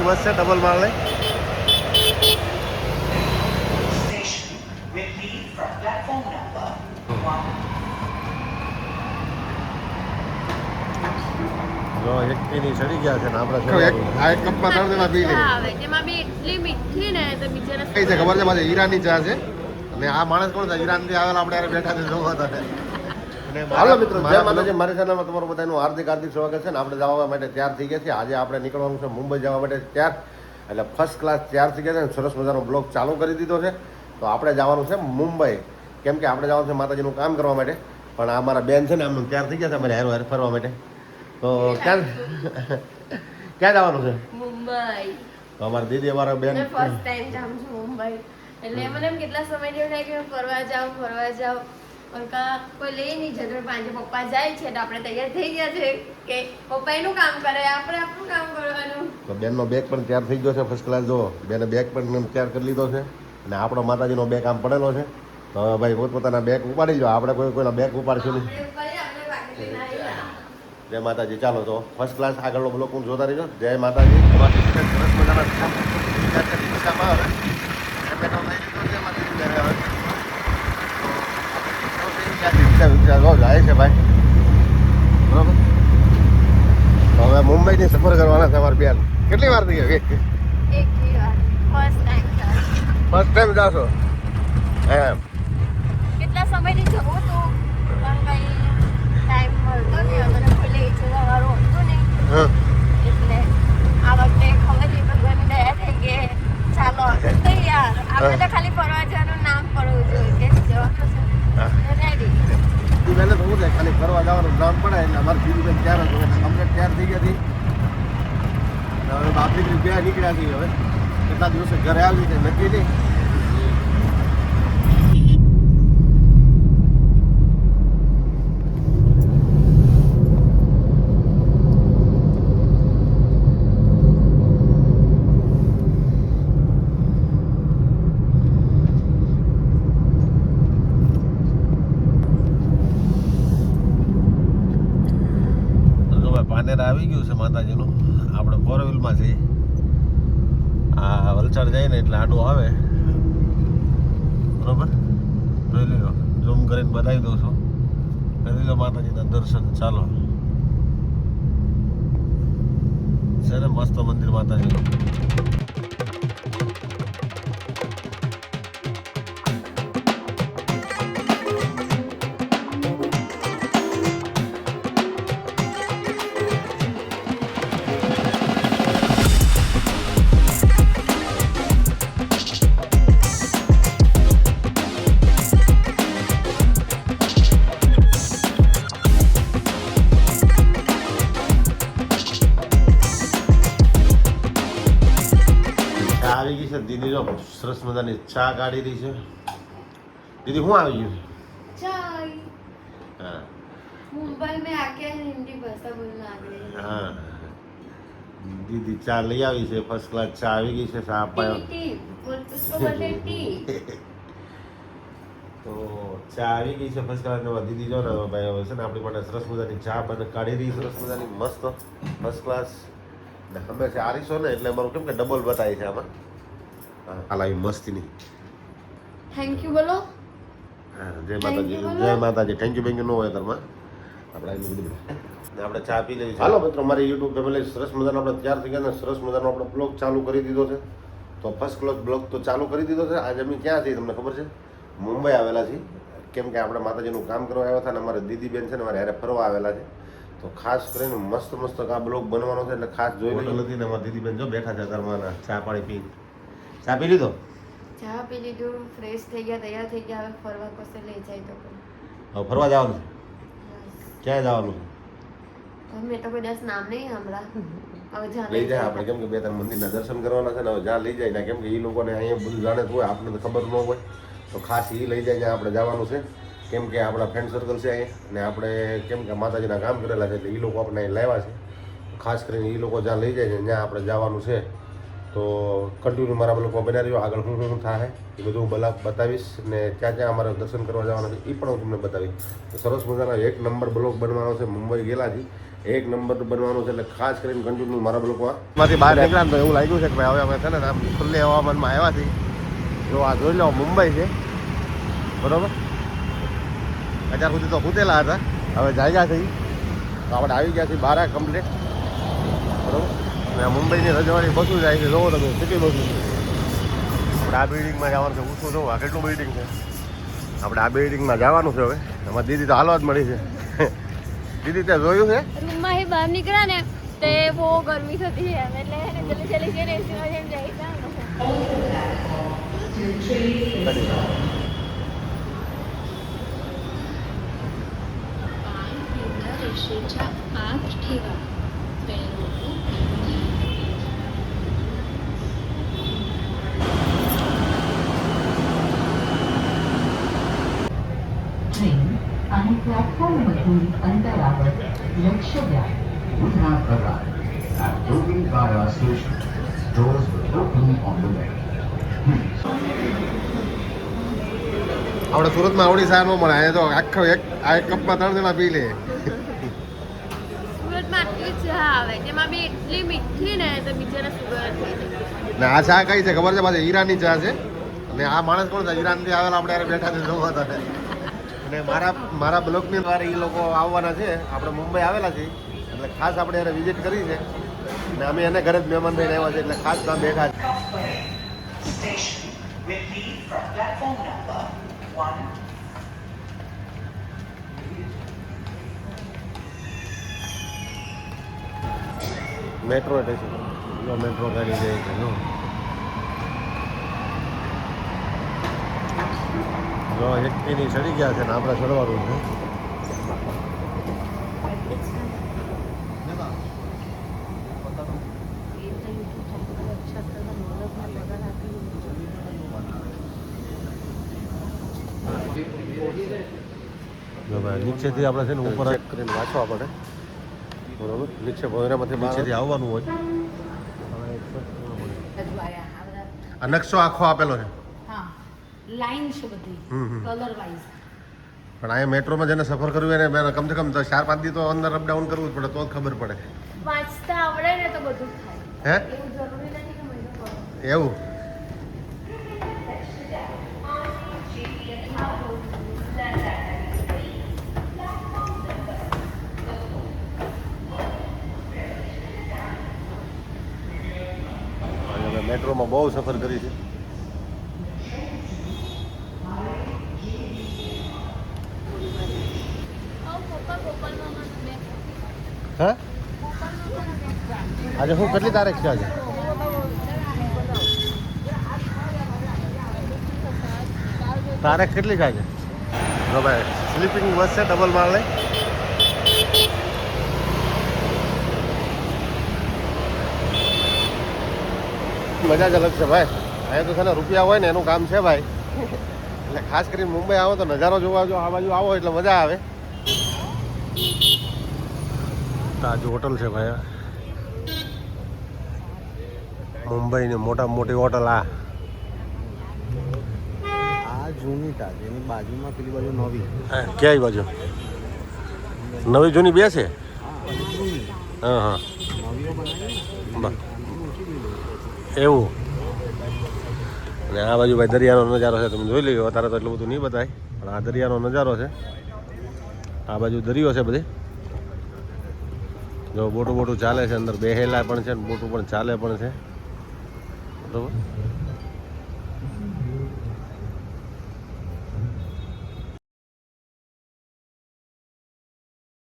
બસ છે ડબલ માળની. જો એકની ચડી ગયા છે ને આપણે આ એક કપમાં 3 જણા પી લે. આવે તેમાં બી એટલી મીઠી ને તો બિચારા કઈ છે ખબર છે પાછી ઈરાની ચા છે અને આ માણસ કોણ છે ઈરાનથી આવેલા આપણે યારે બેઠા છે જોવા હતા. હાલો મિત્રો જય માતાજી, મારી ચેનલમાં તમારું બધાનું હાર્દિક સ્વાગત છે ને આપણે જવા માટે તૈયાર થઈ ગયા છીએ. આજે આપણે નીકળવાનું છે મુંબઈ જવા માટે તૈયાર, એટલે ફર્સ્ટ ક્લાસ તૈયાર થઈ ગયા છે. સરસ મજાનો બ્લોગ ચાલુ કરી દીધો છે. તો આપણે જવાનું છે મુંબઈ, કેમ કે આપણે જવાનું છે માતાજીનું કામ કરવા માટે. પણ આ મારા બેન છે ને એમનું તૈયાર થઈ ગયા છે અમારે હારે ફરવા માટે. તો ક્યાં જવાનું છે? મુંબઈ. તો અમારા દીદી અમારા બેન ફર્સ્ટ ટાઈમ જાઉં છું મુંબઈ, એટલે મને એમ કેટલા સમય જેવું થાય કે હું ફરવા જાઉં પણ કોઈ લઈ નહીં જતો. પાંચે પપ્પા જાય છે તો આપણે તૈયાર થઈ ગયા છે કે પપ્પા એનું કામ કરે, આપણે આપણું કામ કરવાનું. તો બેનનો બેગ પણ તૈયાર થઈ ગયો છે ફર્સ્ટ ક્લાસ. જો બેને બેગ પણ તૈયાર કરી લીધો છે અને આપણો માતાજીનો બેગ આમ પડેલો છે. તો હવે ભાઈ પોતપોતાના બેગ ઉપાડી લો, આપણે કોઈના બેગ ઉપાડશું નહીં. જય માતાજી. ચાલો તો ફર્સ્ટ ક્લાસ આગળનો બ્લોક હું જોતા રહીજો. જય માતાજી. સરસ મજાના જાય છે ભાઈ, બરોબર. તો હવે મુંબઈની સફર કરવાના છે અમારે બેન. કેટલી વાર થઈ ગઈ? ફર્સ્ટ ટાઈમ જાશો એમ? કેટલા સમયથી જવું હતું પણ કઈ ટાઈમ મળતો નહીં, અને પેલે જવાનું હતું નહીં, એટલે આ વખતે ખબર નહીં ભગવાનની દયા થઈ કે ચાલો તૈયાર. આપણે તો ખાલી ફરવા જવાનું નામ પડવું જોઈએ કે જવાનું છે રેડી. પહેલે તો શું છે, ખાલી ફરવા જવાનું નામ પડે એટલે અમારે બીજું કંઈ તૈયાર હતું એટલે અમને તૈયાર થઈ ગયા હતી. હવે બાપ દીકરી બે નીકળ્યા છીએ. હવે કેટલા દિવસે ઘરે આવી છે નક્કી નહીં. પાનેર આવી ગયું છે માતાજીનું. આપણે 4 વ્હીલમાં છીએ. આ વલસાડ જાય ને એટલે આડું આવે, બરોબર. જોઈ લીધો, ઝૂમ કરીને બતાવી દઉં છું. કરી લો માતાજીના દર્શન. ચાલો છે ને મસ્ત મંદિર માતાજીનું. આવી ગઈ છે દીદી. જો સરસ મજાની ચા કાઢી રહી છે દીદી. શું આવી ગયું? ચાય. હા, मुंबई में आके हिंदी भाषा बोलना आ गई. હા દીદી ચા લઈ આવી છે. ફર્સ્ટ ક્લાસ ચા આવી ગઈ છે. ચા અપાયો टी उसको बोलते हैं टी. તો ચા આવી ગઈ છે ફર્સ્ટ ક્લાસ. દીદી જો ને ભાઈ હવે છે ને આપણી માટે સરસ મજાની ચા બને કાઢી રહી. સરસ મજાની મસ્ત ફર્સ્ટ ક્લાસ. ને હંમેશા આરીશો ને એટલે અમારું કેમ કે ડબલ બતાવી છે આમાં. હાલ આવી મસ્તીની. थैंक यू बोलो. હા, જય માતાજી. જય માતાજી. થેન્ક યુ બેંક ન હોય ઘરમાં. આપણે આવી બધું ને આપણે ચા પી લઈએ. હાલો મિત્રો, મારી યુટ્યુબ ફેમિલી સરસ મજાનો આપણે તૈયાર થઈ ગયા ને સરસ મજાનો આપણે બ્લોગ ચાલુ કરી દીધો છે. તો ફર્સ્ટ ક્લાસ બ્લોગ તો ચાલુ કરી દીધો છે. આજે અમે ક્યાં છીએ તમને ખબર છે? મુંબઈ આવેલા છીએ. કેમ કે આપણે માતાજીનું કામ કરવા આવ્યા હતા ને અમારે દીદી બેન છે ને મારે હારે ફરવા આવેલા છે. તો ખાસ કરીને મસ્ત મસ્ત આ બ્લોગ બનવાનો છે એટલે ખાસ જોઈ લો. નથી ને અમારા દીદી બેન જો બેઠા છે ઘરમાં ચા પાણી પી. ચા પી લીધો? ચા પી લીધું, ફ્રેશ થઈ ગયા, તૈયાર થઈ ગયા. હવે ફરવા પાસે લઈ જાય તો હવે ફરવા જવાનું છે? ક્યાં જવાનું છે? મેં તો કોઈ દસ નામ નહીં સાંભળા. હવે જ્યાં લઈ જાય આપણે, કેમ કે 2-3 મંદિરના દર્શન કરવાના છે ને. હવે જ્યાં લઈ જાય ને, કેમ કે એ લોકોને અહીંયા બધું જાણે જ હોય, આપણને તો ખબર ન હોય. તો ખાસ એ લઈ જાય જ્યાં આપણે જવાનું છે. કેમ કે આપણા ફ્રેન્ડ સર્કલ છે અહીંયા અને આપણે કેમ કે માતાજીના કામ કરેલા છે એટલે એ લોકો આપણે અહીં લાવ્યા છે. ખાસ કરીને એ લોકો જ્યાં લઈ જાય છે ત્યાં આપણે જવાનું છે. તો કન્ટિન્યુ મારા લોકો બનાવી રહ્યો. આગળ શું થાય એ બધું હું બતાવીશ ને ક્યાં ક્યાં અમારે દર્શન કરવા જવાના છે એ પણ હું તમને બતાવીશ. તો સરસ મજાનો 1 નંબર બ્લોગ બનવાનો છે. મુંબઈ ગયેલા છે 1 નંબર બનવાનો છે, એટલે ખાસ કરીને કન્ટિન્યુ મારા બ્લોગમાંથી બહાર નીકળ્યા તો એવું લાગ્યું છે કે ભાઈ હવે અમે છે ને આમ ખુલ્લી હવામાનમાં આવ્યા છીએ. જો આ જોઈ લો મુંબઈ છે બરાબર. અત્યાર સુધી તો કૂદેલા હતા, હવે જાગ્યા થઈ તો આપણે આવી ગયા છીએ બહાર કમ્પ્લીટ બરાબર. અને આ મુંબઈની રજવાડી બસું જાય છે, જોવો તમે સિટી બસું. આપણે આ બિલ્ડિંગમાં જવાનું છે. ઊંચું જોવો આ કેટલું બિલ્ડિંગ છે. આપણે આ બિલ્ડિંગમાં જવાનું છે. હવે એમાં દીદી તો હાલવા જ મળી છે. દીદી ત્યાં જોયું છે રૂમમાં બહાર નીકળ્યા ને તે બહુ ગરમી થતી છે એટલે જલ્દી જલ્દી જઈને એસીમાં જઈને જઈ रेषेच्या आत ठेवा. ट्रेन आणि प्लॅटफॉर्ममधील अंतरावर लक्ष द्या. We have arrived at Dogingaya station. Doors will open on the way. આપણે સુરતમાં આવડી સા ન મળે. અહીંયા તો આખો આ એક કપમાં 3 જણા પી લે. સુરતમાં આટલી ચા આવે જેમાં બી એટલી મીઠી ને તો બિચારા સુગર થઈ જાય. ને આ ચા કઈ છે ખબર છે? પાછી ઈરાની ચા છે. અને આ માણસ કોણ છે? ઈરાનથી આવેલા આપણે યારે બેઠા છે જોવા હતા. અને મારા બ્લોગની દ્વારા એ લોકો આવવાના છે. આપણે મુંબઈ આવેલા છીએ એટલે ખાસ આપણે એને વિઝિટ કરી છે. અને અમે એને ઘરે જ મહેમાન થઈને આવ્યા છે એટલે ખાસ ત્યાં બેઠા છે. Station will leave from platform number 1. Metro station metro ગાડી જાય છે. જો એકટીની ચડી ગયા છે ને આપણે ચડવાનું છે. જો ભાઈ નીચેથી આપણે છે ને ઉપર ચેક કરીને વાંચવા પડે બરોબર. નીચે ભોયરામાંથી નીચેથી આવવાનું હોય. આ નકશો આખો આપેલો છે. लाइन છે બધી કલર વાઇઝ. પણ અહીંયા મેટ્રોમાં જેને સફર કર્યું એને કમસે કમ 4-5 દી તો અંદર અપડાઉન કરવું જ પડે તો જ ખબર પડે. વાંચતા આવડે ને તો બધું થાય. હે એવું જરૂરી નથી કે મહિનો કરો. એવું મેટ્રોમાં બહુ સફર કરી છે. હા આજે શું કેટલી તારીખ છે? આજે તારીખ કેટલી છે આજે? જો ભાઈ સ્લીપિંગ બસ છે ડબલ માળની. મજા જ અલગ છે ભાઈ. અહીંયા તો છે ને રૂપિયા હોય ને એનું કામ છે ભાઈ. એટલે ખાસ કરીને મુંબઈ આવો તો નજારો જોવા જો આ બાજુ આવો એટલે મજા આવે. તાજ હોટલ છે ભાઈ. મુંબઈની મોટામાં મોટી હોટલ આ જૂની તાજ એની બાજુમાં પેલી બાજુ નવી. ક્યાંય બાજુ નવી જૂની બે છે? હા હા એવું. અને આ બાજુ ભાઈ દરિયાનો નજારો છે. તમે જોઈ લ્યો. અત્યારે તો એટલું બધું નહીં બતાય પણ આ દરિયાનો નજારો છે. આ બાજુ દરિયો છે બધી. જો બોટું ચાલે છે. અંદર બેહેલા પણ છે ને બોટું પણ ચાલે પણ છે બરોબર.